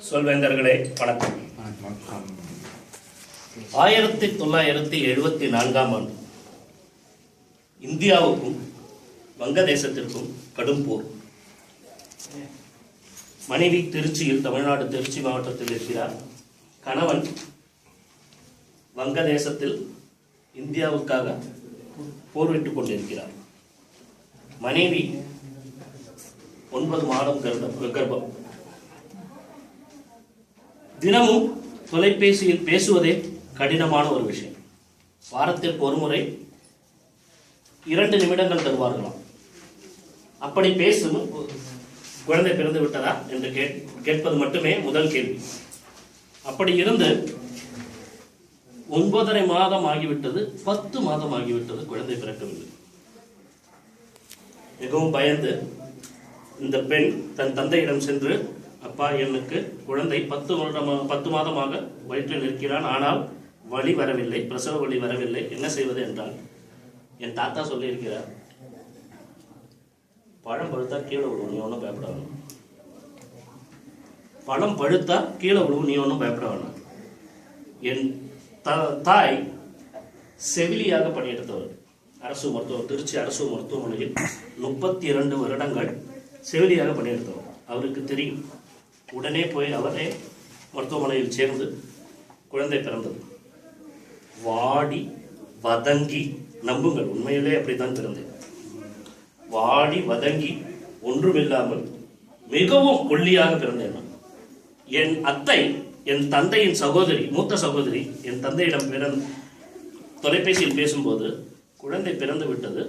சொல்வேந்தர்களே வணக்கம். 1974 ஆண்டு இந்தியாவுக்கும் வங்கதேசத்திற்கும் கடும் போர். மனைவி திருச்சியில், தமிழ்நாடு திருச்சி மாவட்டத்தில் இருக்கிறார். கணவன் வங்கதேசத்தில் இந்தியாவுக்காக போர்விட்டுக் கொண்டிருக்கிறார். மனைவி 9 மாதம் கர்ப்பம். தினமும் தொலைபேசியில் பேசுவதே கடினமான ஒரு விஷயம். வாரத்திற்கு ஒரு முறை 2 நிமிடங்கள் தருவார்களாம். அப்படி பேசும் குழந்தை பிறந்து விட்டதா என்று கேட்பது மட்டுமே முதல் கேள்வி. அப்படி இருந்து 9.5 மாதம் ஆகிவிட்டது, 10 மாதம் ஆகிவிட்டது, குழந்தை பிறக்கவில்லை. மிகவும் பயந்து இந்த பெண் தன் தந்தையிடம் சென்று, அப்பா, எனக்கு குழந்தை 10 மாதமாக வயிற்றில் இருக்கிறான், ஆனால் வலி வரவில்லை, பிரசவ வலி வரவில்லை, என்ன செய்வது என்றால், என் தாத்தா சொல்லியிருக்கிறார், பழம் பழுத்தா கீழே விழுவும், நீ ஒன்றும் பயப்பட வேணாம். பழம் பழுத்தா கீழே விழுவும், நீ ஒன்றும் பயப்பட வேணாம். என் தாய் செவிலியாக பணியெடுத்தவர். அரசு மருத்துவம், திருச்சி அரசு மருத்துவமனையில் 32 வருடங்கள் செவிலியாக பணியெடுத்தவர். அவருக்கு தெரியும். உடனே போய் அவரே மருத்துவமனையில் சேர்ந்து குழந்தை பிறந்தது. வாடி வதங்கி, நம்புங்கள், உண்மையிலே அப்படித்தான் பிறந்தேன். வாடி வதங்கி ஒன்றுமில்லாமல் மிகவும் ஒல்லியாக பிறந்தேன். என் அத்தை, என் தந்தையின் சகோதரி, மூத்த சகோதரி, என் தந்தையிடம் தொலைபேசியில் பேசும்போது, குழந்தை பிறந்து விட்டது,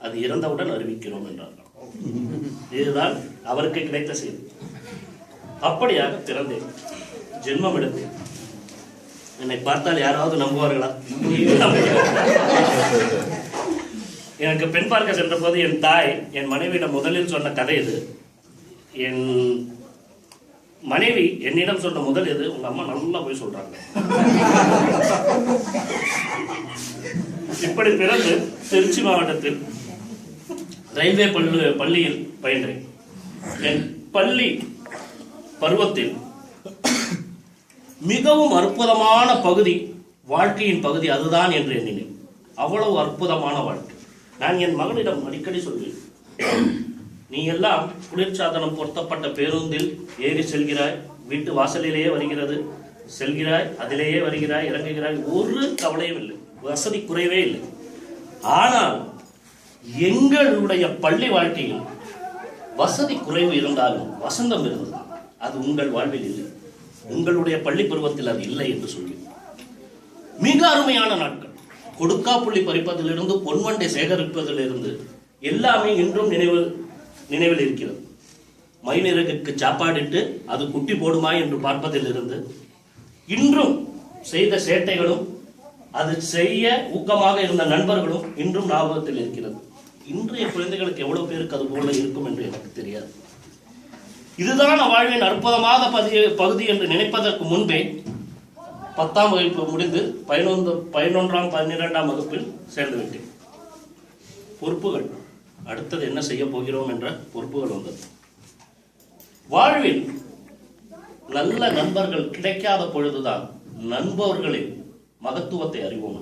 அது இறந்தவுடன் அறிவிக்கிறோம் என்றார்கள். இதுதான் அவருக்கு கிடைத்த செய்தி. அப்படியாக பிறந்தேன், ஜென்மம் எடுத்தேன். என்னை பார்த்தால் யாராவது நம்புவார்களா? எனக்கு பெண் பார்க்க சென்ற போது என் தாய் என் மனைவியிடம் முதலில் சொன்ன கதை இது. என் மனைவி என்னிடம் சொன்ன முதல் இது, உங்க அம்மா நல்லா போய் சொல்றாங்க. இப்படி பிறந்து திருச்சி மாவட்டத்தில் ரயில்வே பள்ளியில் பயின்றேன். என் பள்ளி பருவத்தில் மிகவும் அற்புதமான பகுதி, வாழ்க்கையின் பகுதி அதுதான் என்று எண்ணினேன். அவ்வளவு அற்புதமான வாழ்க்கை. நான் என் மகனிடம் அடிக்கடி சொல்வேன், நீ எல்லாம் குளிர்சாதனம் பொருத்தப்பட்ட பேருந்தில் ஏறி செல்கிறாய், வீட்டு வாசலிலேயே வருகிறது, செல்கிறாய், அதிலேயே வருகிறாய், இறங்குகிறாய், ஒரு கவலையும் இல்லை, வசதி குறைவே இல்லை. ஆனால் எங்களுடைய பள்ளி வாழ்க்கையில் வசதி குறைவு இருந்தாலும் வசந்தம் இருந்தது. அது உங்கள் வாழ்வில் இல்லை, உங்களுடைய பள்ளி பருவத்தில் அது இல்லை என்று சொல்லி மிக அருமையான நாட்கள். கொடுக்காப்புள்ளி பறிப்பதிலிருந்து பொன்வண்டை சேகரிப்பதிலிருந்து எல்லாமே இன்றும் நினைவில் இருக்கிறது. மயிலிறகுக்கு சாப்பாடிட்டு அது குட்டி போடுமா என்று பார்ப்பதிலிருந்து இன்றும் செய்த சேட்டைகளும், அது செய்ய ஊக்கமாக இருந்த நண்பர்களும் இன்றும் ஞாபகத்தில் இருக்கிறது. இன்றைய குழந்தைகளுக்கு எவ்வளவு பேருக்கு அது போல இருக்கும் என்று எனக்கு தெரியாது. இதுதான் வாழ்வின் அற்புதமான பகுதி என்று நினைப்பதற்கு முன்பே 10ஆம் வகுப்பு முடிந்து 11ஆம் 12ஆம் வகுப்பில் சேர்ந்து விட்டேன். பொறுப்புகள், அடுத்தது என்ன செய்ய போகிறோம் என்ற பொறுப்புகள் வந்தது. வாழ்வில் நல்ல நண்பர்கள் கிடைக்காத பொழுதுதான் நண்பர்களின் மகத்துவத்தை அறிவோம்.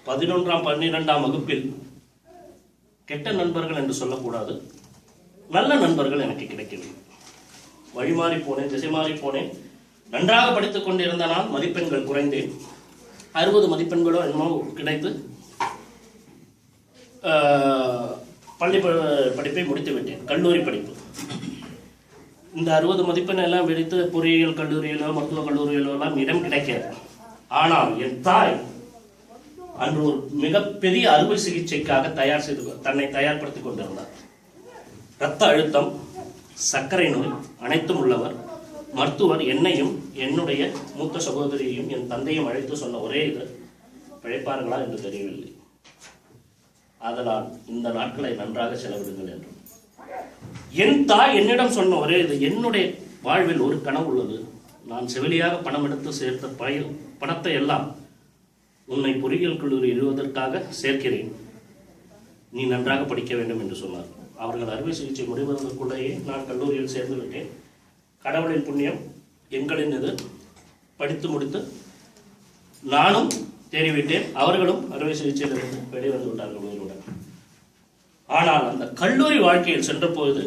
11ஆம் 12ஆம் வகுப்பில் கெட்ட நண்பர்கள் என்று சொல்லக்கூடாது, நல்ல நண்பர்கள் எனக்கு கிடைக்கவில்லை. வழிமாறி போனேன், திசை மாறி போனேன். நன்றாக படித்துக் கொண்டிருந்த நான் மதிப்பெண்கள் குறைந்தேன். 60 மதிப்பெண்களோ என்னமோ கிடைத்து பள்ளி படிப்பை முடித்து விட்டேன். கல்லூரி படிப்பு, இந்த 60 மதிப்பெண் எல்லாம் வெடித்து பொறியியல் கல்லூரியிலோ மருத்துவக் கல்லூரியிலோ எல்லாம் இடம் கிடைக்காது. ஆனால் என் தாய் அன்று ஒரு மிகப்பெரிய அறுவை சிகிச்சைக்காக தன்னை தயார்படுத்திக் கொண்டிருந்தார். இரத்த அழுத்தம், சர்க்கரை நோய் அனைத்தும் உள்ளவர். மருத்துவர் என்னையும் என்னுடைய மூத்த சகோதரியையும் என் தந்தையும் அழைத்து சொன்ன ஒரே இது, பிழைப்பார்களா என்று தெரியவில்லை, அதனால் இந்த நாட்களை நன்றாக செலவிடுங்கள் என்று. என் தாய் என்னிடம் சொன்ன ஒரே இது, என்னுடைய வாழ்வில் ஒரு கனவு உள்ளது. நான் செவிலியாக பணம் எடுத்து சேர்த்த பணத்தை எல்லாம் உன்னை பொறியியல் கல்லூரி எழுதுவதற்காக சேர்க்கிறேன், நீ நன்றாக படிக்க வேண்டும் என்று சொன்னார். அவர்கள் அறுவை சிகிச்சை முடிவதற்குள்ளேயே நான் கல்லூரியில் சேர்ந்து விட்டேன். கடவுளின் புண்ணியம், எங்களின் இது, படித்து முடித்து நானும் தேறிவிட்டேன். அவர்களும் அறுவை சிகிச்சையிலிருந்து வெளிவந்து விட்டார்கள் உயிருடன். ஆனால் அந்த கல்லூரி வாழ்க்கையில் சென்ற பொழுது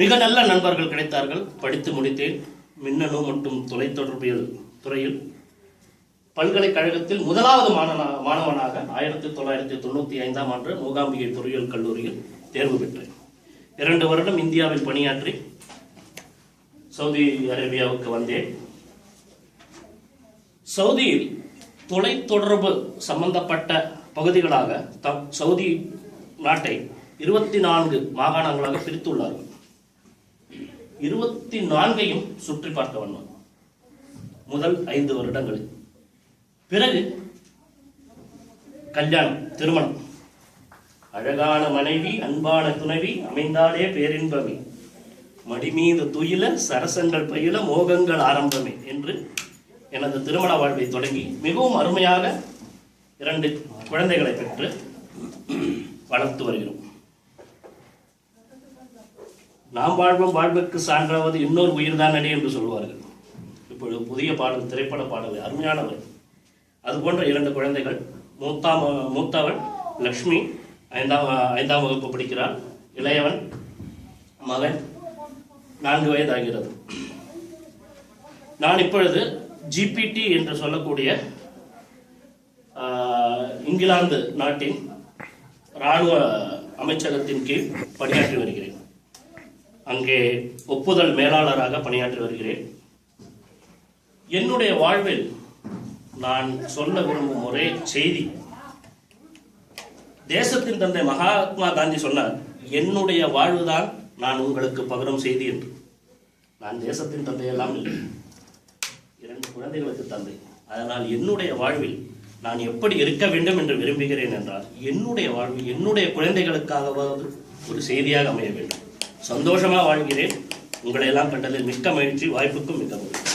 மிக நல்ல நண்பர்கள் கிடைத்தார்கள். படித்து முடித்தேன். மின்னணு மற்றும் தொலைத்தொடர்பியல் துறையில் பல்கலைக்கழகத்தில் முதலாவது மாணவனாக 1995ஆம் ஆண்டு மூகாம்பிகை பொறியியல் கல்லூரியில் தேர்வு பெற்றேன். 2 வருடம் இந்தியாவில் பணியாற்றி சவுதி அரேபியாவுக்கு வந்தேன். சவுதியில் தொலைத்தொடர்பு சம்பந்தப்பட்ட பகுதிகளாக சவுதி நாட்டை 24 மாகாணங்களாக பிரித்துள்ளார்கள். 24ஐயும் சுற்றி பார்க்க வந்தோம் முதல் 5 வருடங்களில். பிறகு கல்யாணம், திருமணம். அழகான மனைவி, அன்பான துணைவி அமைந்தாலே பேரின்பமே, மடிமீது துயில சரசங்கள் பயில மோகங்கள் ஆரம்பமே என்று எனது திருமண வாழ்வை தொடங்கி மிகவும் அருமையாக 2 குழந்தைகளை பெற்று வளர்த்து வருகிறோம். நாம் வாழ்வோம் வாழ்வுக்கு சான்றாவது இன்னொரு உயிர்தான் அடி என்று சொல்வார்கள். இப்பொழுது புதிய பாடல், திரைப்பட பாடல் அருமையானவர். அதுபோன்ற 2 குழந்தைகள். மூத்தவள் லக்ஷ்மி 5ஆம் வகுப்பு படிக்கிறார். இளையவன் மகன் 4 வயதாகிறது. நான் இப்பொழுது ஜிபிடி என்று சொல்லக்கூடிய இங்கிலாந்து நாட்டின் இராணுவ அமைச்சகத்தின் கீழ் பணியாற்றி வருகிறேன். அங்கே ஒப்புதல் மேலாளராக பணியாற்றி வருகிறேன். என்னுடைய வாழ்வில் நான் சொல்ல விரும்பும் ஒரே செய்தி, தேசத்தின் தந்தை மகாத்மா காந்தி சொன்னார், என்னுடைய வாழ்வுதான் நான் உங்களுக்கு பகரும் செய்தி என்று. நான் தேசத்தின் தந்தையெல்லாம் இல்லை, 2 குழந்தைகளுக்கு தந்தை. அதனால் என்னுடைய வாழ்வில் நான் எப்படி இருக்க வேண்டும் என்று விரும்புகிறேன் என்றால், என்னுடைய வாழ்வு என்னுடைய குழந்தைகளுக்காகவாவது ஒரு செய்தியாக அமைய வேண்டும். சந்தோஷமாக வாழ்கிறேன். உங்களை எல்லாம் கண்டதில் மிக்க மகிழ்ச்சி. வாய்ப்புக்கும் மிக்க மகிழ்ச்சி.